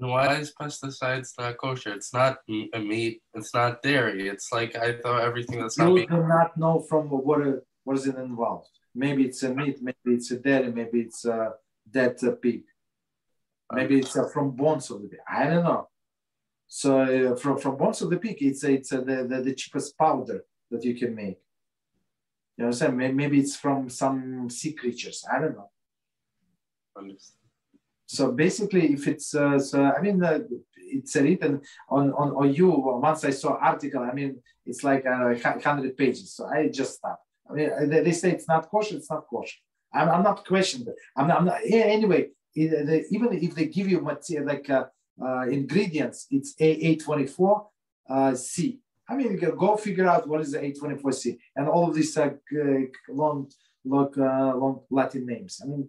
Why is pesticides not kosher? It's not a meat. It's not dairy. It's like I thought everything that's not You meat. do not know from what is it involved. Maybe it's a meat, maybe it's a dairy, maybe it's a dead pig. Maybe it's from bones of the pig. I don't know. So from bones of the pig, it's the cheapest powder that you can make. You know what I'm saying? Maybe it's from some sea creatures. I don't know. Understand. So basically, if it's it's written on OU. Once I saw article, I mean, it's like 100 pages. So I just stopped. I mean, they say it's not kosher. It's not kosher. I'm not questioning it. I'm not. Yeah, anyway, even if they give you ingredients, it's A824C. I mean, you can go figure out what is the A824C and all of these long Latin names. I mean,